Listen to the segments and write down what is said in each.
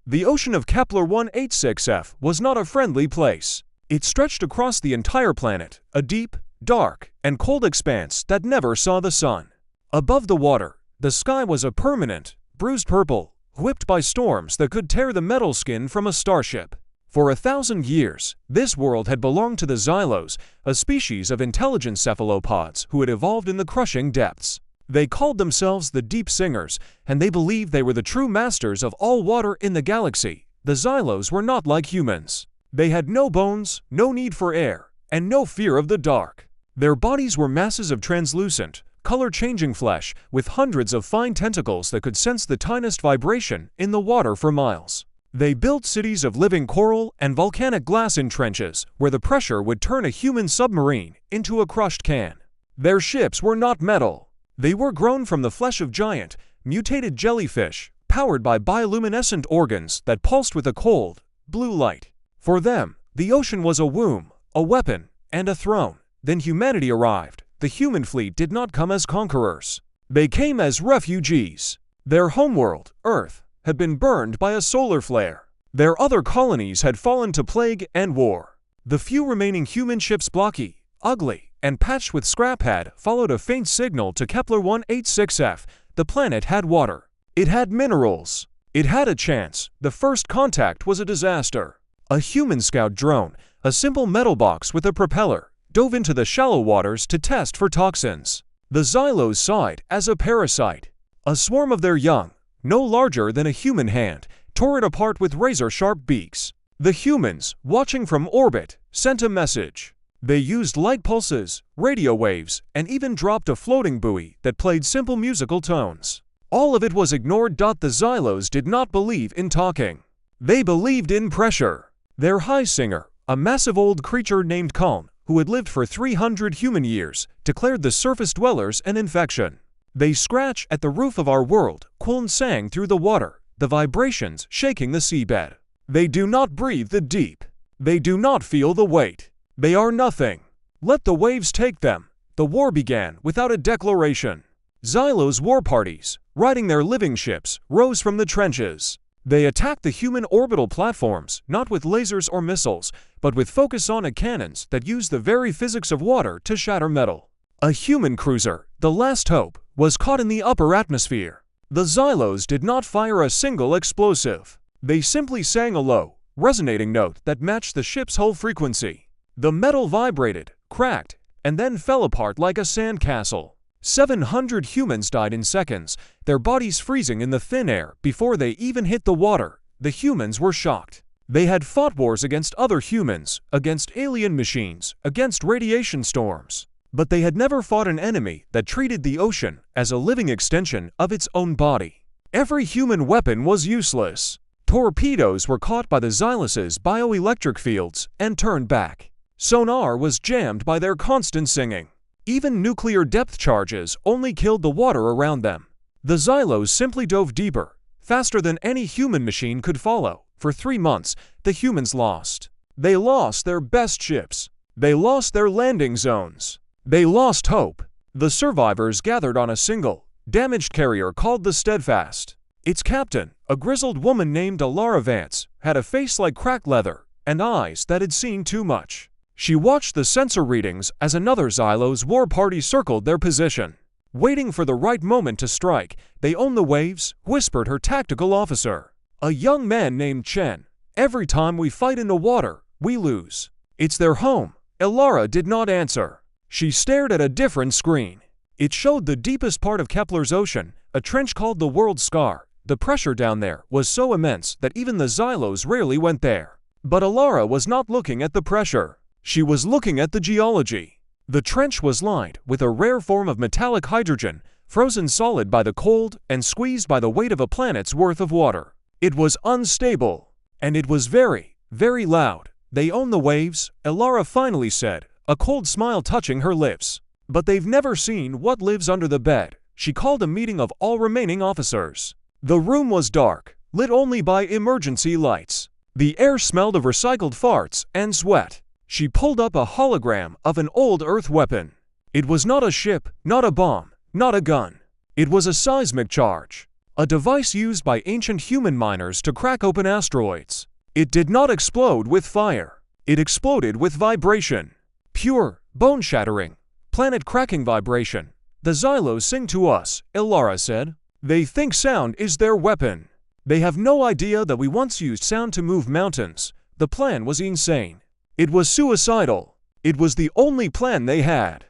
The ocean of Kepler-186f was not a friendly place. It stretched across the entire planet, a deep, dark, and cold expanse that never saw the sun. Above the water, the sky was a permanent, bruised purple, whipped by storms that could tear the metal skin from a starship. For 1,000 years, this world had belonged to the Xylos, a species of intelligent cephalopods who had evolved in the crushing depths. They called themselves the Deep Singers, and they believed they were the true masters of all water in the galaxy. The Xylos were not like humans. They had no bones, no need for air, and no fear of the dark. Their bodies were masses of translucent, color-changing flesh with hundreds of fine tentacles that could sense the tiniest vibration in the water for miles. They built cities of living coral and volcanic glass in trenches where the pressure would turn a human submarine into a crushed can. Their ships were not metal. They were grown from the flesh of giant, mutated jellyfish, powered by bioluminescent organs that pulsed with a cold, blue light. For them, the ocean was a womb, a weapon, and a throne. Then humanity arrived. The human fleet did not come as conquerors. They came as refugees. Their homeworld, Earth, had been burned by a solar flare. Their other colonies had fallen to plague and war. The few remaining human ships, blocky, ugly, and patched with scrap, had followed a faint signal to Kepler-186f. The planet had water. It had minerals. It had a chance. The first contact was a disaster. A human scout drone, a simple metal box with a propeller, dove into the shallow waters to test for toxins. The Xylos saw it as a parasite. A swarm of their young, no larger than a human hand, tore it apart with razor-sharp beaks. The humans, watching from orbit, sent a message. They used light pulses, radio waves, and even dropped a floating buoy that played simple musical tones. All of it was ignored. The Xylos did not believe in talking. They believed in pressure. Their high singer, a massive old creature named Kaln, who had lived for 300 human years, declared the surface dwellers an infection. They scratch at the roof of our world, Kuln sang through the water, the vibrations shaking the seabed. They do not breathe the deep. They do not feel the weight. They are nothing. Let the waves take them. The war began without a declaration. Xylos war parties, riding their living ships, rose from the trenches. They attacked the human orbital platforms, not with lasers or missiles, but with focus-on cannons that used the very physics of water to shatter metal. A human cruiser, the last hope, was caught in the upper atmosphere. The Xylos did not fire a single explosive. They simply sang a low, resonating note that matched the ship's hull frequency. The metal vibrated, cracked, and then fell apart like a sandcastle. 700 humans died in seconds, their bodies freezing in the thin air before they even hit the water. The humans were shocked. They had fought wars against other humans, against alien machines, against radiation storms. But they had never fought an enemy that treated the ocean as a living extension of its own body. Every human weapon was useless. Torpedoes were caught by the Xylos' bioelectric fields and turned back. Sonar was jammed by their constant singing. Even nuclear depth charges only killed the water around them. The Xylos simply dove deeper, faster than any human machine could follow. For 3 months, the humans lost. They lost their best ships. They lost their landing zones. They lost hope. The survivors gathered on a single, damaged carrier called the Steadfast. Its captain, a grizzled woman named Alara Vance, had a face like cracked leather and eyes that had seen too much. She watched the sensor readings as another Xylos war party circled their position. Waiting for the right moment to strike, they own the waves, whispered her tactical officer, a young man named Chen. Every time we fight in the water, we lose. It's their home. Alara did not answer. She stared at a different screen. It showed the deepest part of Kepler's ocean, a trench called the World Scar. The pressure down there was so immense that even the Xylos rarely went there. But Alara was not looking at the pressure. She was looking at the geology. The trench was lined with a rare form of metallic hydrogen, frozen solid by the cold and squeezed by the weight of a planet's worth of water. It was unstable. And it was very, very loud. They own the waves, Alara finally said, a cold smile touching her lips. But they've never seen what lives under the bed. She called a meeting of all remaining officers. The room was dark, lit only by emergency lights. The air smelled of recycled farts and sweat. She pulled up a hologram of an old Earth weapon. It was not a ship, not a bomb, not a gun. It was a seismic charge. a device used by ancient human miners to crack open asteroids. It did not explode with fire. It exploded with vibration. Pure, bone-shattering, planet-cracking vibration. "The Xylos sing to us," Ilara said. "They think sound is their weapon. They have no idea that we once used sound to move mountains. The plan was insane. It was suicidal. It was the only plan they had."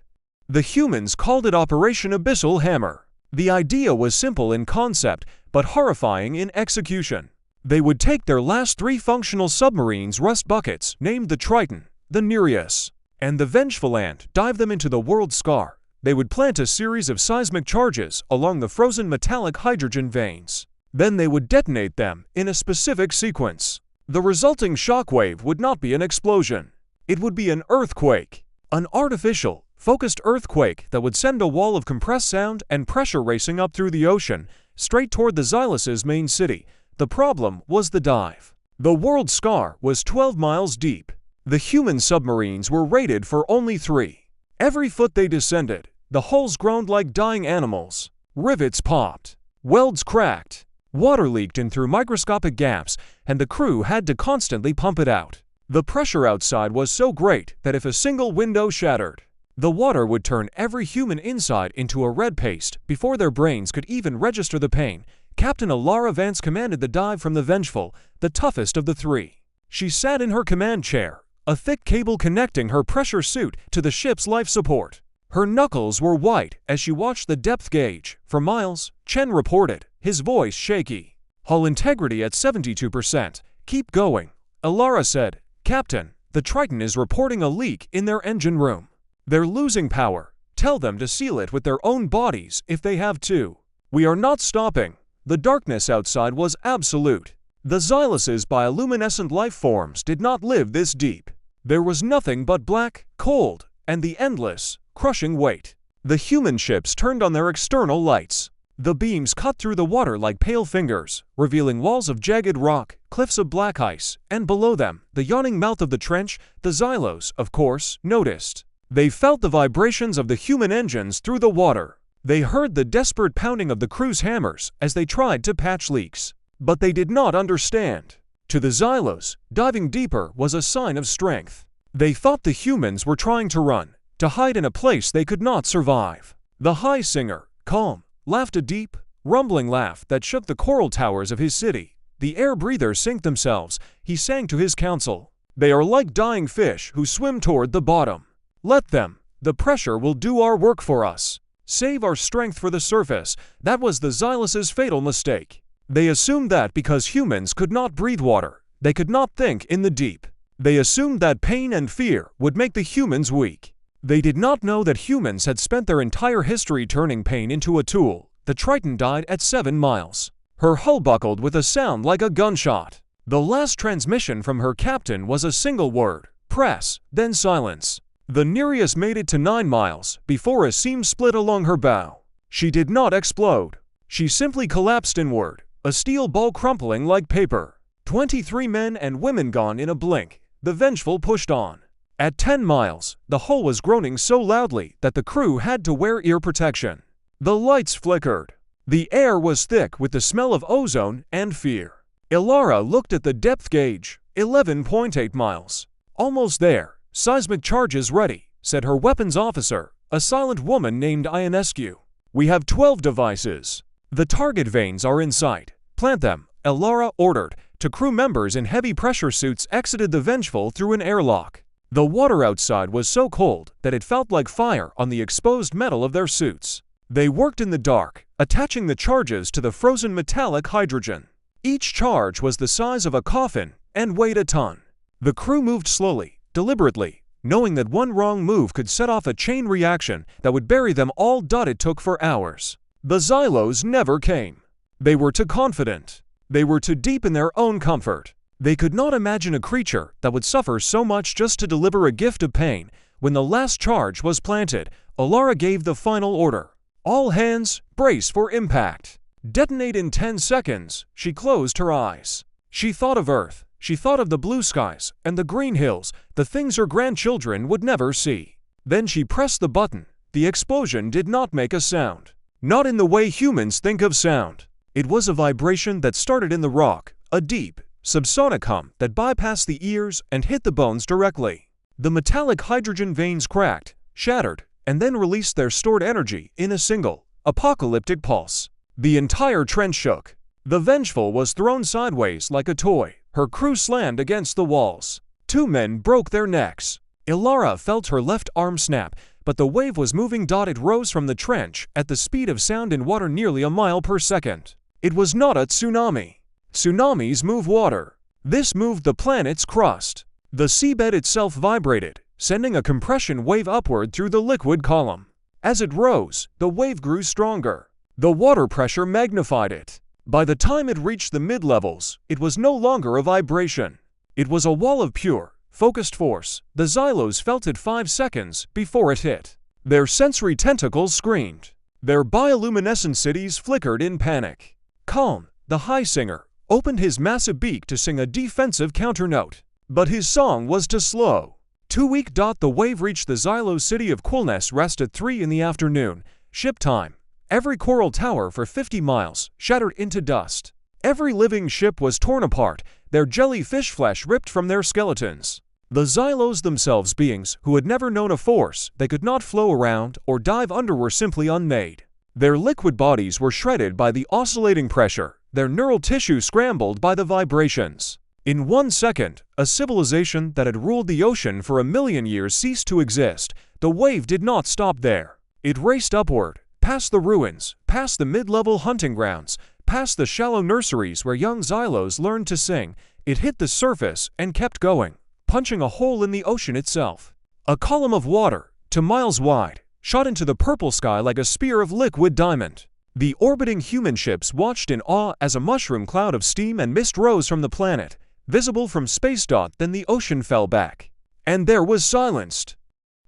The humans called it Operation Abyssal Hammer. The idea was simple in concept, but horrifying in execution. They would take their last 3 functional submarines rust buckets, named the Triton, the Nereus, and the Vengeful Ant, dive them into the world scar. They would plant a series of seismic charges along the frozen metallic hydrogen veins. Then they would detonate them in a specific sequence. The resulting shockwave would not be an explosion. It would be an earthquake. An artificial, focused earthquake that would send a wall of compressed sound and pressure racing up through the ocean, straight toward the Xylos' main city. The problem was the dive. The world scar was 12 miles deep. The human submarines were rated for only 3. Every foot they descended, the hulls groaned like dying animals. Rivets popped. Welds cracked. Water leaked in through microscopic gaps, and the crew had to constantly pump it out. The pressure outside was so great that if a single window shattered, the water would turn every human inside into a red paste before their brains could even register the pain. Captain Ilara Vance commanded the dive from the Vengeful, the toughest of the 3. She sat in her command chair, a thick cable connecting her pressure suit to the ship's life support. Her knuckles were white as she watched the depth gauge. "For miles," Chen reported, his voice shaky. "Hull integrity at 72%. Keep going," Ilara said. "Captain, the Triton is reporting a leak in their engine room. They're losing power. Tell them to seal it with their own bodies if they have to. We are not stopping." The darkness outside was absolute. The Xylos' bioluminescent life forms did not live this deep. There was nothing but black, cold, and the endless, crushing weight. The human ships turned on their external lights. The beams cut through the water like pale fingers, revealing walls of jagged rock, cliffs of black ice, and below them, the yawning mouth of the trench. The Xylos, of course, noticed. They felt the vibrations of the human engines through the water. They heard the desperate pounding of the crew's hammers as they tried to patch leaks. But they did not understand. To the Xylos, diving deeper was a sign of strength. They thought the humans were trying to run, to hide in a place they could not survive. The High Singer, calm, laughed a deep, rumbling laugh that shook the coral towers of his city. The air breathers sank themselves, he sang to his council. "They are like dying fish who swim toward the bottom. Let them. The pressure will do our work for us. Save our strength for the surface." That was the Xylos' fatal mistake. They assumed that because humans could not breathe water, they could not think in the deep. They assumed that pain and fear would make the humans weak. They did not know that humans had spent their entire history turning pain into a tool. The Triton died at 7 miles. Her hull buckled with a sound like a gunshot. The last transmission from her captain was a single word: press, then silence. The Nereus made it to 9 miles before a seam split along her bow. She did not explode. She simply collapsed inward, a steel ball crumpling like paper. 23 men and women gone in a blink. The Vengeful pushed on. At 10 miles, the hull was groaning so loudly that the crew had to wear ear protection. The lights flickered. The air was thick with the smell of ozone and fear. Ilara looked at the depth gauge, 11.8 miles. "Almost there. Seismic charges ready," said her weapons officer, a silent woman named Ionescu. "We have 12 devices. The target veins are in sight. Plant them," Ilara ordered. To crew members in heavy pressure suits exited the Vengeful through an airlock. The water outside was so cold that it felt like fire on the exposed metal of their suits. They worked in the dark, attaching the charges to the frozen metallic hydrogen. Each charge was the size of a coffin and weighed a ton. The crew moved slowly, deliberately, knowing that one wrong move could set off a chain reaction that would bury them all. It took for hours. The Xylos never came. They were too confident. They were too deep in their own comfort. They could not imagine a creature that would suffer so much just to deliver a gift of pain. When the last charge was planted, Ilara gave the final order. "All hands, brace for impact. Detonate in 10 seconds." She closed her eyes. She thought of Earth. She thought of the blue skies and the green hills, the things her grandchildren would never see. Then she pressed the button. The explosion did not make a sound. Not in the way humans think of sound. It was a vibration that started in the rock, a deep, subsonic hum that bypassed the ears and hit the bones directly. The metallic hydrogen veins cracked, shattered, and then released their stored energy in a single, apocalyptic pulse. The entire trench shook. The Vengeful was thrown sideways like a toy, her crew slammed against the walls. 2 men broke their necks. Ilara felt her left arm snap, but the wave was moving. It rose from the trench at the speed of sound in water, nearly a mile per second. It was not a tsunami. Tsunamis move water. This moved the planet's crust. The seabed itself vibrated, sending a compression wave upward through the liquid column. As it rose, the wave grew stronger. The water pressure magnified it. By the time it reached the mid-levels, it was no longer a vibration. It was a wall of pure, focused force. The Xylos felt it 5 seconds before it hit. Their sensory tentacles screamed. Their bioluminescent cities flickered in panic. Calm, the high singer, opened his massive beak to sing a defensive counternote. But his song was too slow. Too weak. The wave reached the Xylos city of Coolness Rest at 3 in the afternoon, ship time. Every coral tower for 50 miles shattered into dust. Every living ship was torn apart, their jellyfish flesh ripped from their skeletons. The Xylos themselves, beings who had never known a force they could not flow around or dive under, were simply unmade. Their liquid bodies were shredded by the oscillating pressure, their neural tissue scrambled by the vibrations. In 1 second, a civilization that had ruled the ocean for 1,000,000 years ceased to exist. The wave did not stop there. It raced upward, past the ruins, past the mid-level hunting grounds, past the shallow nurseries where young Xylos learned to sing. It hit the surface and kept going, punching a hole in the ocean itself. A column of water, 2 miles wide, shot into the purple sky like a spear of liquid diamond. The orbiting human ships watched in awe as a mushroom cloud of steam and mist rose from the planet, visible from space. Then the ocean fell back. And there was silenced.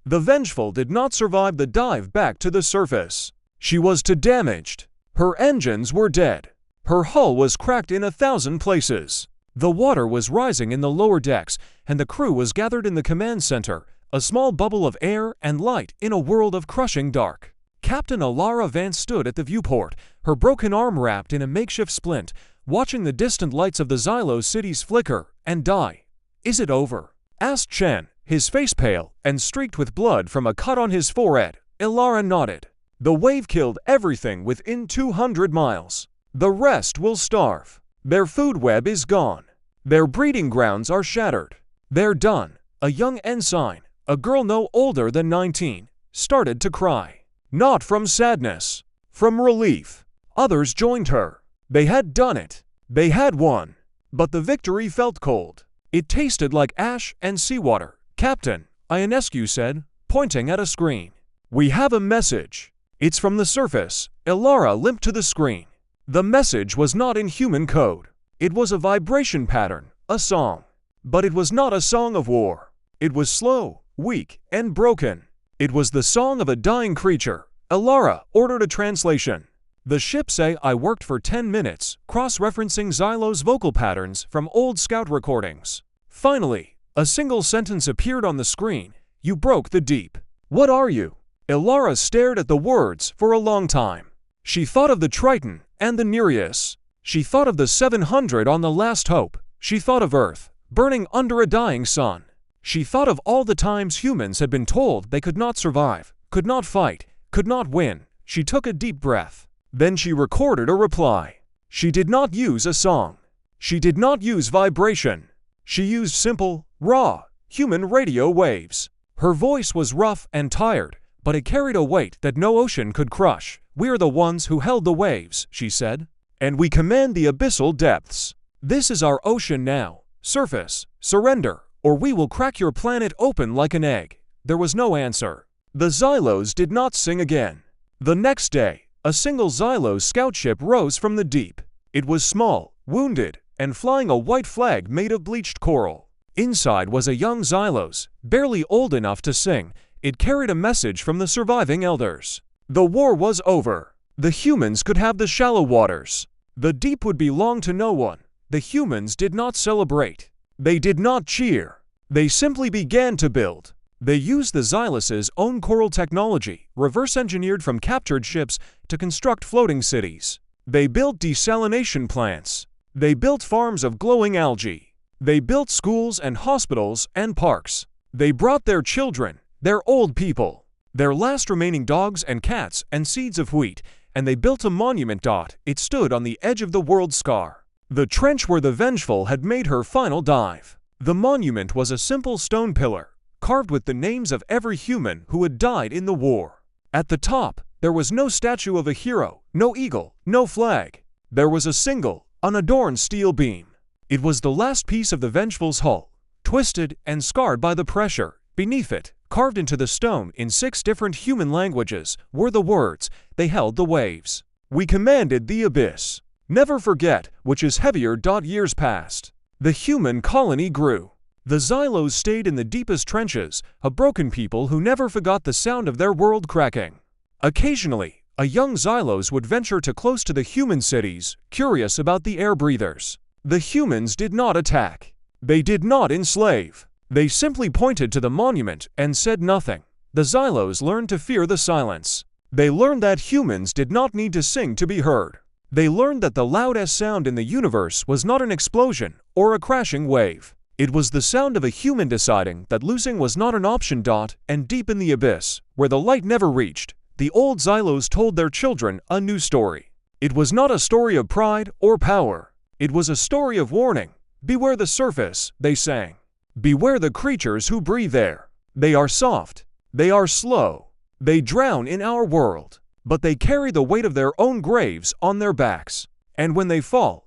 The Vengeful did not survive the dive back to the surface. She was too damaged. Her engines were dead. Her hull was cracked in 1,000 places. The water was rising in the lower decks, and the crew was gathered in the command center, a small bubble of air and light in a world of crushing dark. Captain Ilara Vance stood at the viewport, her broken arm wrapped in a makeshift splint, watching the distant lights of the Xylos cities flicker and die. "Is it over?" asked Chen, his face pale and streaked with blood from a cut on his forehead. Ilara nodded. "The wave killed everything within 200 miles. The rest will starve. Their food web is gone. Their breeding grounds are shattered. They're done." A young ensign, a girl no older than 19, started to cry. Not from sadness, from relief. Others joined her. They had done it. They had won. But the victory felt cold. It tasted like ash and seawater. "Captain," Ionescu said, pointing at a screen. "We have a message. It's from the surface." Ilara limped to the screen. The message was not in human code. It was a vibration pattern, a song. But it was not a song of war. It was slow, weak, and broken. It was the song of a dying creature. Ilara ordered a translation. The ship say I worked for 10 minutes, cross-referencing Xylos vocal patterns from old scout recordings. Finally, a single sentence appeared on the screen. "You broke the deep. What are you?" Ilara stared at the words for a long time. She thought of the Triton and the Nereus. She thought of the 700 on the Last Hope. She thought of Earth, burning under a dying sun. She thought of all the times humans had been told they could not survive, could not fight, could not win. She took a deep breath. Then she recorded a reply. She did not use a song. She did not use vibration. She used simple, raw, human radio waves. Her voice was rough and tired, but it carried a weight that no ocean could crush. "We're the ones who held the waves," she said. "And we command the abyssal depths. This is our ocean now. Surface, surrender, or we will crack your planet open like an egg." There was no answer. The Xylos did not sing again. The next day, a single Xylos scout ship rose from the deep. It was small, wounded, and flying a white flag made of bleached coral. Inside was a young Xylos, barely old enough to sing. It carried a message from the surviving elders. The war was over. The humans could have the shallow waters. The deep would belong to no one. The humans did not celebrate. They did not cheer. They simply began to build. They used the Xylos' own coral technology, reverse-engineered from captured ships, to construct floating cities. They built desalination plants. They built farms of glowing algae. They built schools and hospitals and parks. They brought their children, their old people, their last remaining dogs and cats and seeds of wheat, and they built a monument. It stood on the edge of the world scar, the trench where the Vengeful had made her final dive. The monument was a simple stone pillar, carved with the names of every human who had died in the war. At the top, there was no statue of a hero, no eagle, no flag. There was a single, unadorned steel beam. It was the last piece of the Vengeful's hull, twisted and scarred by the pressure. Beneath it, carved into the stone in 6 different human languages, were the words, "They held the waves. We commanded the abyss. Never forget which is heavier." Years passed. The human colony grew. The Xylos stayed in the deepest trenches, a broken people who never forgot the sound of their world cracking. Occasionally, a young Xylos would venture too close to the human cities, curious about the air breathers. The humans did not attack. They did not enslave. They simply pointed to the monument and said nothing. The Xylos learned to fear the silence. They learned that humans did not need to sing to be heard. They learned that the loudest sound in the universe was not an explosion or a crashing wave. It was the sound of a human deciding that losing was not an option. And deep in the abyss, where the light never reached, the old Xylos told their children a new story. It was not a story of pride or power. It was a story of warning. Beware the surface, they sang. Beware the creatures who breathe there. They are soft. They are slow. They drown in our world. But they carry the weight of their own graves on their backs. And when they fall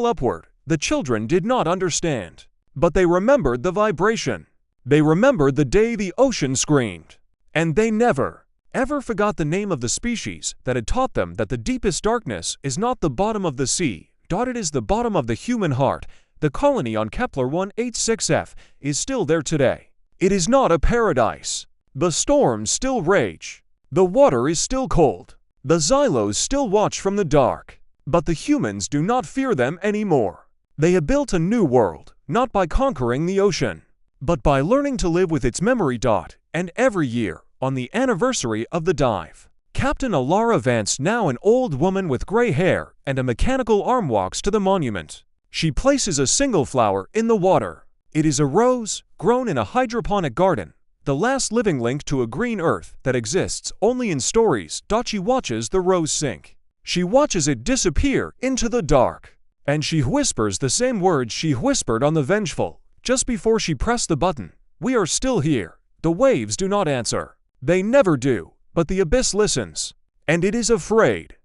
upward. The children did not understand. But they remembered the vibration. They remembered the day the ocean screamed. And they never, ever forgot the name of the species that had taught them that the deepest darkness is not the bottom of the sea. It is the bottom of the human heart. The colony on Kepler 186f is still there today. It is not a paradise. The storms still rage. The water is still cold. The Xylos still watch from the dark. But the humans do not fear them anymore. They have built a new world, not by conquering the ocean, but by learning to live with its memory. And every year, on the anniversary of the dive, Captain Alara Vance, now an old woman with gray hair and a mechanical arm, walks to the monument. She places a single flower in the water. It is a rose, grown in a hydroponic garden, the last living link to a green earth that exists only in stories. She watches the rose sink. She watches it disappear into the dark. And she whispers the same words she whispered on the Vengeful, just before she pressed the button. We are still here. The waves do not answer. They never do, but the abyss listens. And it is afraid.